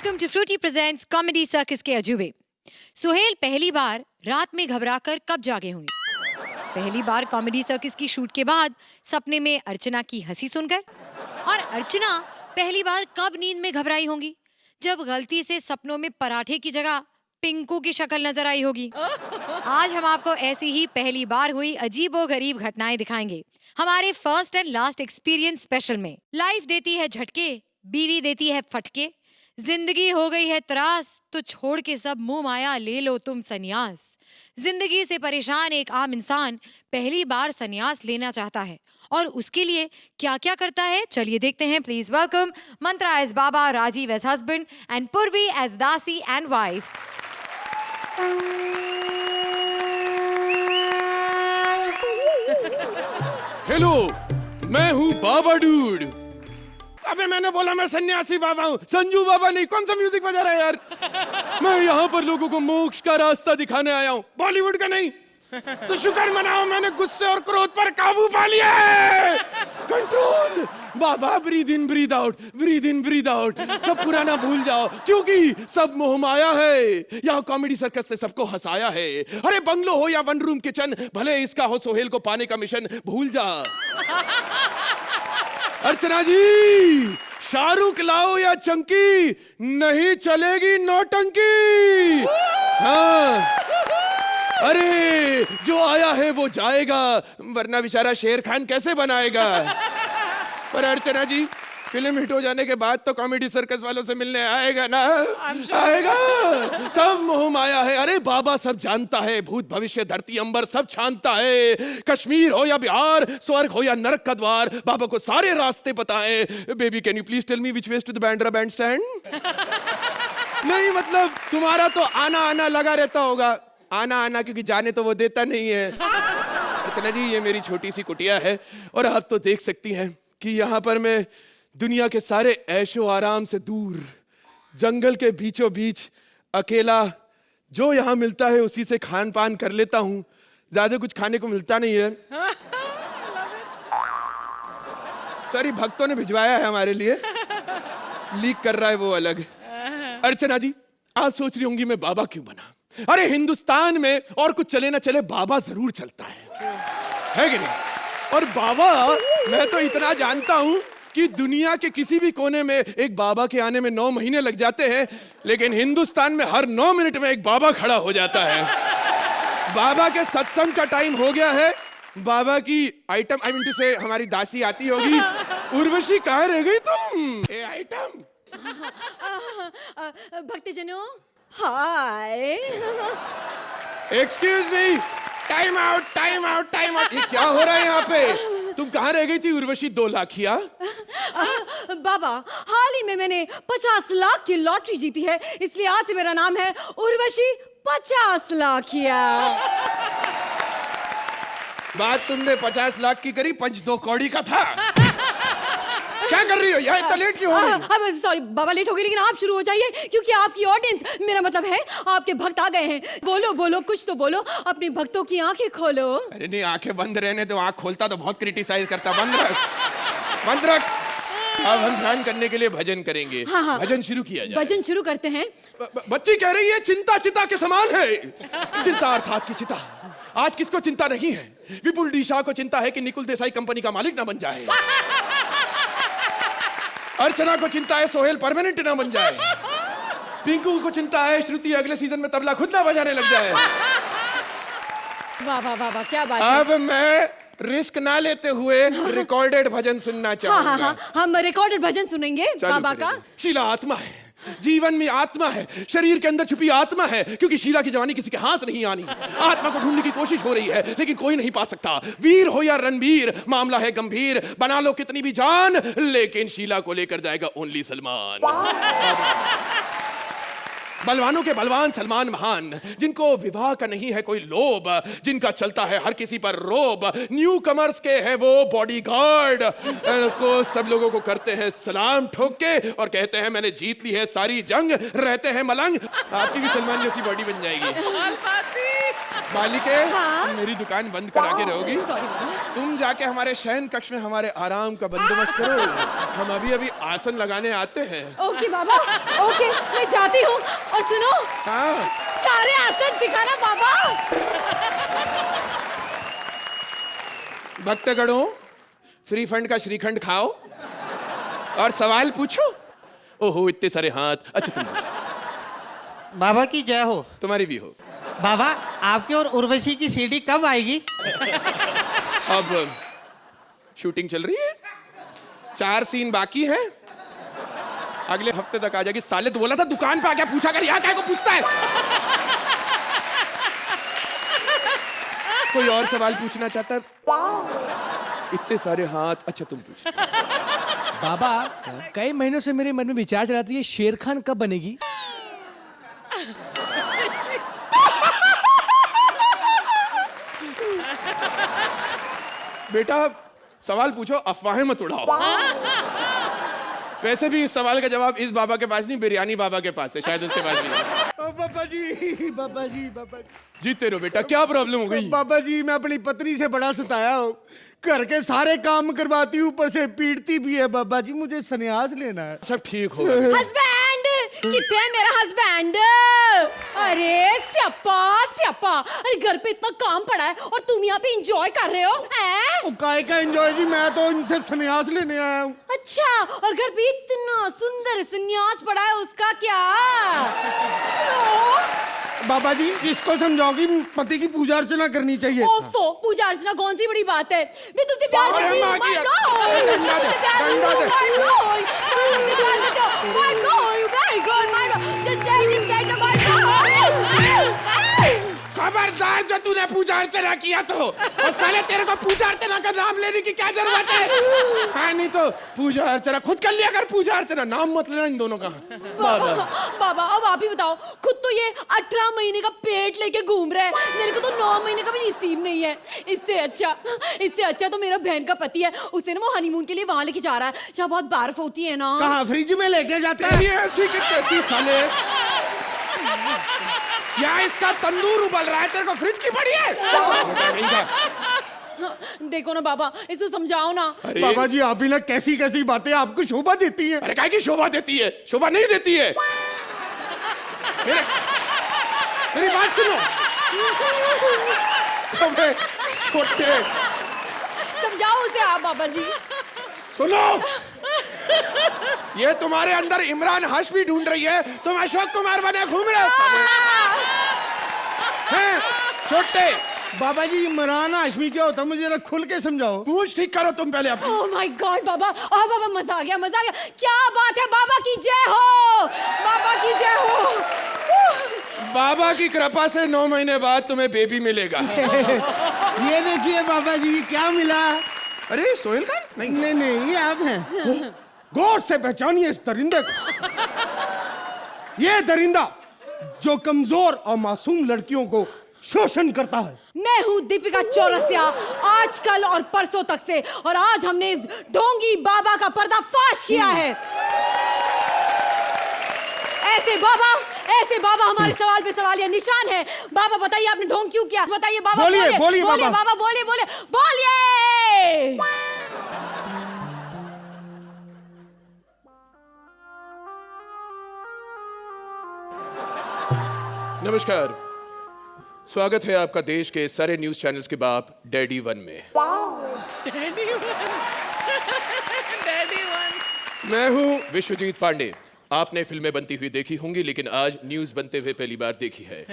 Welcome to Frooti presents comedy circus के अजूबे। सुहेल पहली बार रात में घबराकर कब जागे होंगे? पहली बार कॉमेडी सर्कस की शूट के बाद सपने में अर्चना की हंसी सुनकर। और अर्चना पहली बार कब नींद में घबराई होंगी? जब गलती से सपनों में पराठे की जगह पिंकू की शक्ल नजर आई होगी। आज हम आपको ऐसी ही पहली बार हुई अजीबोगरीब घटनाएं दिखाएंगे हमारे first and last experience special में। लाइफ देती है झटके, बीवी देती है फटके, जिंदगी हो गई है त्रास, तो छोड़ के सब मुंह माया ले लो तुम सन्यास। जिंदगी से परेशान एक आम इंसान पहली बार सन्यास लेना चाहता है और उसके लिए क्या क्या करता है, चलिए देखते हैं। Please welcome Mantra as Baba, Rajiv as husband and Purvi as dasi and wife. Hello, मैं हूँ बाबा डूड। अबे मैंने बोला मैं सन्यासी बाबा हूँ, संजू बाबा नहीं। कौन सा म्यूजिक बजा रहा है यार? मैं यहाँ पर लोगों को मोक्ष का रास्ता दिखाने आया हूँ, बॉलीवुड का नहीं। तो शुक्र मनाओ, मैंने गुस्से और क्रोध पर काबू पा लिया है। Control Baba, breathe in breathe out, breathe in breathe out. सब पुराना भूल जाओ क्योंकि सब मोह माया है। यहाँ कॉमेडी सर्कस से सबको हंसाया है। अरे बंगलो हो या वन रूम किचन, भले इसका हो सोहेल को पाने का मिशन, भूल जा। अर्चना जी, शाहरुख लाओ या चंकी, नहीं चलेगी नौटंकी। हाँ, अरे जो आया है वो जाएगा, वरना बेचारा शेर खान कैसे बनाएगा। पर अर्चना जी, फिल्म हिट हो जाने के बाद तो कॉमेडी सर्कस वालों से मिलने आएगा ना? आएगा। सब मोह माया है। अरे बाबा सब जानता है, भूत भविष्य धरती अंबर सब छानता है। कश्मीर हो या बिहार, स्वर्ग हो या नरक का द्वार, बाबा को सारे रास्ते पता है। Baby can you please tell me which ways to the Bandra Bandstand? नहीं मतलब तुम्हारा तो आना आना लगा रहता होगा। आना आना क्योंकि जाने तो वो देता नहीं है। अर्चना जी, ये मेरी छोटी सी कुटिया है और आप तो देख सकती हैं कि यहाँ पर मैं दुनिया के सारे ऐशो आराम से दूर जंगल के बीचों बीच अकेला जो यहाँ मिलता है उसी से खान पान कर लेता हूँ। ज्यादा कुछ खाने को मिलता नहीं है। सॉरी, भक्तों ने भिजवाया है हमारे लिए, लीक कर रहा है वो अलग। अर्चना जी, आज सोच रही होंगी मैं बाबा क्यों बना। अरे हिंदुस्तान में और कुछ चले ना चले, बाबा जरूर चलता है कि नहीं? और बाबा, मैं तो इतना जानता हूं कि दुनिया के किसी भी कोने में एक बाबा के आने में 9 महीने लग जाते हैं, लेकिन हिंदुस्तान में हर 9 मिनट में एक बाबा खड़ा हो जाता है। बाबा के सत्संग का टाइम हो गया है। बाबा की आइटम, आई मीन टू से हमारी दासी आती होगी। उर्वशी, कहाँ रह गई तुम? A item. भक्तजनों, hi. Excuse me, time out, time out, time out. ये क्या हो रहा है यहाँ पे? तुम कहाँ रह गई थी उर्वशी 2 लाखिया? बाबा, हाल ही में मैंने 50 लाख की लॉटरी जीती है, इसलिए आज से मेरा नाम है उर्वशी 50 लाखिया। बात तुमने 50 लाख की करी, 5-2 कौड़ी का था। क्या कर रही हो यार? इतना लेट क्यों हो रही? अब सॉरी बाबा, लेट हो गई, लेकिन आप शुरू हो जाइए क्योंकि आपकी ऑडियंस, मेरा मतलब है आपके भक्त आ गए हैं। बोलो बोलो, कुछ तो बोलो, अपने भक्तों की आंखें खोलो। अरे नहीं, आंखें बंद रहने दो। आंख खोलता तो बहुत क्रिटिसाइज करता। बंद रख, बंद रख। अब हम ध्यान करने के लिए भजन करेंगे। हाँ। भजन शुरू किया जाए। भजन शुरू करते हैं। बच्ची कह रही है चिंता चिता के समान है। चिंता अर्थात की चिता। आज किसको चिंता नहीं है? विपुल डी शाह को चिंता है कि निकुल देसाई कंपनी का मालिक ना बन जाए। अर्चना को चिंता है सोहेल परमानेंट ना बन जाए। पिंकू को चिंता है श्रुति अगले सीजन में तबला खुद ना बजाने लग जाए। वाह वाह वाह वाह, क्या बात है। अब मैं रिस्क ना लेते हुए रिकॉर्डेड भजन सुनना चाहूंगा। हाँ, हम रिकॉर्डेड भजन सुनेंगे बाबा का। शीला आत्मा है, जीवन में आत्मा है, शरीर के अंदर छुपी आत्मा है। क्योंकि शीला की जवानी किसी के हाथ नहीं आनी। आत्मा को ढूंढने की कोशिश हो रही है लेकिन कोई नहीं पा सकता। वीर हो या रणवीर, मामला है गंभीर। बना लो कितनी भी जान, लेकिन शीला को लेकर जाएगा ओनली सलमान। बलवानों के बलवान सलमान महान, जिनको विवाह का नहीं है कोई लोभ, जिनका चलता है हर किसी पर रोब। न्यू कमर्स के है वो बॉडीगार्ड। को सब लोगों को करते हैं सलाम ठोक के और कहते हैं मैंने जीत ली है सारी जंग। रहते हैं मलंग। आपकी भी सलमान जैसी बॉडी बन जाएगी। बालिके, हाँ? मेरी दुकान बंद करा के रहोगी? सॉरी बाबा। तुम जाके हमारे शयन कक्ष में हमारे आराम का बंदोबस्त करो। हम अभी अभी आसन लगाने आते हैं। ओके बाबा, ओके, मैं जाती हूँ। और सुनो, हाँ, सारे आसन सिखाना बाबा। भक्तगणों, फ्री फंड का श्रीखंड खाओ और सवाल पूछो। ओहो, इतने सारे हाथ। अच्छा तुम पूछो। बाबा की जय हो। तुम्हारी भी हो। बाबा, आपकी और उर्वशी की सीडी कब आएगी? अब शूटिंग चल रही है, 4 सीन बाकी है, अगले हफ्ते तक आ जाएगी। साले तो बोला था दुकान पे आके पूछा कर, यहाँ क्या को पूछता है? कोई और सवाल पूछना चाहता है? इतने सारे हाथ। अच्छा तुम पूछ। बाबा, कई महीनों से मेरे मन में विचार चल रहा था, ये शेर खान कब बनेगी? बेटा सवाल पूछो, अफवाहें मत उड़ाओ। वैसे भी इस सवाल का जवाब इस बाबा के पास नहीं, बिरयानी बाबा के पास है, शायद उसके पास नहीं है। बाबा जी, बाबा जी, बाबा जी, जीते रहो बेटा। क्या प्रॉब्लम हो गई? बाबा जी, मैं अपनी पत्नी से बड़ा सताया हूँ। घर के सारे काम करवाती हूँ, ऊपर से पीटती भी है। बाबा जी, मुझे संन्यास लेना है। सब ठीक होगा। हस्बैंड, कितने है मेरा हस्बैंड? अरे स्यापा स्यापा, अरे घर पे इतना काम पड़ा है और तुम यहाँ पे एंजॉय कर रहे हो हैं? ओ, काय का एंजॉय जी, मैं तो इनसे संन्यास लेने आया हूँ। अच्छा, और घर पे इतना सुंदर संन्यास पड़ा है, उसका क्या? बाबा जी, इसको समझाओ कि पति की पूजा अर्चना करनी चाहिए। ओफो, पूजा अर्चना कौन सी बड़ी बात है? मैं तुमसे प्यार अरे करती हूँ। माँ की- My God! डंडा दे, तुमसे प्यार डंडा करती हूँ। दे। My God! तुमसे प्यार करती हूँ। My God! My God! My God! Just say it, just say it, my God! खबरदार, जो तूने पूजा अर्चना किया तो, और साले तेरे को पूजा अर्चना का नाम लेने की क्या जरूरत है? हाँ, नहीं तो पूजा अर्चना खुद कर लिया कर। पूजा अर्चना नाम मत लेना इन दोनों का। बाबा, बाबा, अब आप ही बताओ। खुद तो ये 18 महीने का पेट लेके घूम रहा है, मेरे को तो 9 महीने का भी नसीब नहीं है। इससे अच्छा तो मेरा बहन का पति है, उसे ना वो हनीमून के लिए वहां लेके जा रहा है जहाँ बहुत बर्फ होती है ना। कहाँ, फ्रिज में लेके जाते तेरी हैं? ऐसी की तैसी साले। यहाँ इसका तंदूर उबल रहा है, तेरे को फ्रिज की पड़ी है? देखो ना बाबा, इसे समझाओ ना। अरे बाबा जी, आप भी ना कैसी कैसी बातें आपको शोभा देती हैं। अरे काय की शोभा देती है? शोभा नहीं देती है। मेरी बात सुनो। अबे छोटे, समझाओ उसे आप बाबा जी। सुनो, ये तुम्हारे अंदर इमरान हाशमी ढूंढ रही है, तुम अशोक कुमार बने घूम रहे हो साले। हैं छोटे। बाबा जी, इमरान हाशमी क्या होता है? मुझे जरा खुल के समझाओ। पूछ ठीक करो तुम पहले अपनी। ओह माय गॉड बाबा, आ बाबा, मजा आ गया, मजा आ गया। क्या बात है, बाबा की जय हो, बाबा की जय हो। बाबा की कृपा से 9 महीने बाद तुम्हें बेबी मिलेगा। ये देखिए बाबा जी, क्या मिला? अरे सोहेल खान? नहीं नहीं नहीं, ये आप हैं। गौर से पहचानिए इस दरिंदे को। ये दरिंदा जो कमजोर और मासूम लड़कियों को शोषण करता है। मैं हूँ दीपिका चौरसिया, आजकल और परसों तक से, और आज हमने इस ढोंगी बाबा का पर्दाफाश किया है। ऐसे बाबा हमारे सवाल पे सवाल या निशान है। बाबा बताइए, आपने ढोंग क्यों किया? बताइए बाबा। बोलिए, बोलिए बाबा। बाबा, बोलिए बोलिए बोलिए। नमस्कार, स्वागत है आपका देश के सारे न्यूज चैनल्स के बाप डैडी वन में। मैं हूं विश्वजीत पांडे। आपने फिल्में बनती हुई देखी होंगी, लेकिन आज न्यूज बनते हुए पहली बार देखी है।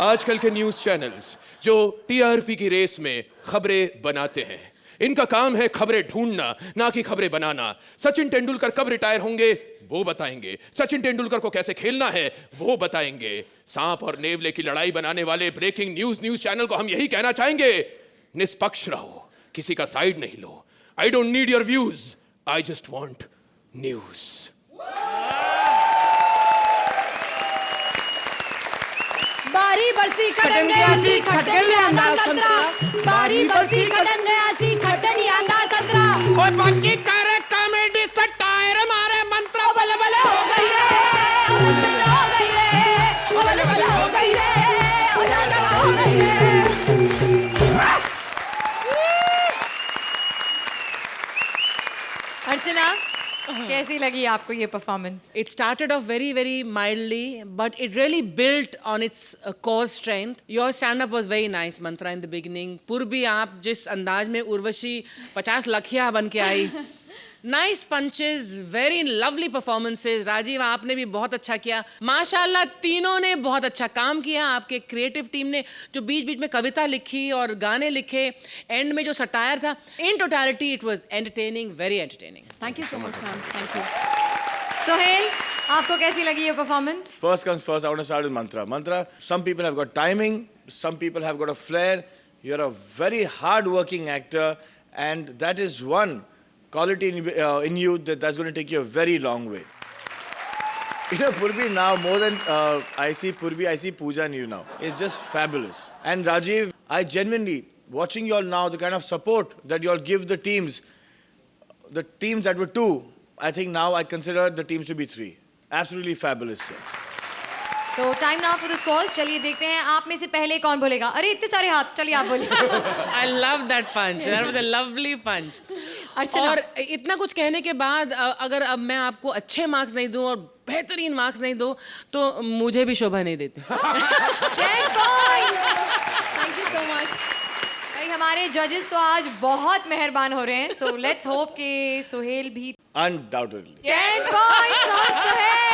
आजकल के न्यूज चैनल्स जो टीआरपी की रेस में खबरें बनाते हैं, इनका काम है खबरें ढूंढना, ना कि खबरें बनाना। सचिन तेंदुलकर कब रिटायर होंगे वो बताएंगे, सचिन तेंदुलकर को कैसे खेलना है वो बताएंगे। सांप और नेवले की लड़ाई बनाने वाले ब्रेकिंग न्यूज चैनल को हम यही कहना चाहेंगे, निष्पक्ष रहो, किसी का साइड नहीं लो। I don't need your views, I just want news. बारी बरसी खटन गया सी खटन आंदा संतरा, बारी बरसी खटन गया सी खटन आंदा संतरा। और बाकी करे कॉमेडी से टायर मारे मंत्र बले बले हो गई हो गई रे, हो गई रे, हो गई रे, हो गई रे। अर्चना, कैसी लगी आपको ये performance? It started off very, very mildly, but it really built on its core strength. Your stand-up was very nice, Mantra, in the beginning. पूर्वी आप जिस अंदाज में उर्वशी 50 लखिया बन के आई. Nice punches, very lovely performances. Rajiv आपने भी बहुत अच्छा किया. माशाल्लाह तीनों ने बहुत अच्छा काम किया. आपके क्रिएटिव टीम ने जो बीच बीच में कविता लिखी और गाने लिखे, एंड में जो सटायर था, in totality it was entertaining, very entertaining. Thank you so much ma'am, thank you. Sohail, आपको कैसी लगी ये performance? First comes first, I want to start with Mantra. Mantra, some people have got timing, some people have got a flair. You're a very hard-working actor, and that is one quality in you that's going to take you a very long way. You know, Purvi now, more than I see Purvi, I see Pooja in you now. It's just fabulous. And Rajiv, I genuinely, watching you all now, the kind of support that you all give the teams that were 2, I think now I consider the teams to be 3. Absolutely fabulous, sir. तो time now for the scores. चलिए देखते हैं आप में से पहले कौन बोलेगा. अरे इतने सारे हाथ, चलिए आप बोलिए. I love that punch. That was a lovely punch. अर्चना. और इतना कुछ कहने के बाद अगर अब मैं आपको अच्छे मार्क्स नहीं दूं और बेहतरीन मार्क्स नहीं दूं तो मुझे भी शोभा नहीं देती. 10 points. Thank you so much. भाई हमारे जजेस तो आज बहुत मेहरबान हो रहे हैं. सो लेट्स होप कि सोहेल भी Undoubtedly. 10 points on Sohail.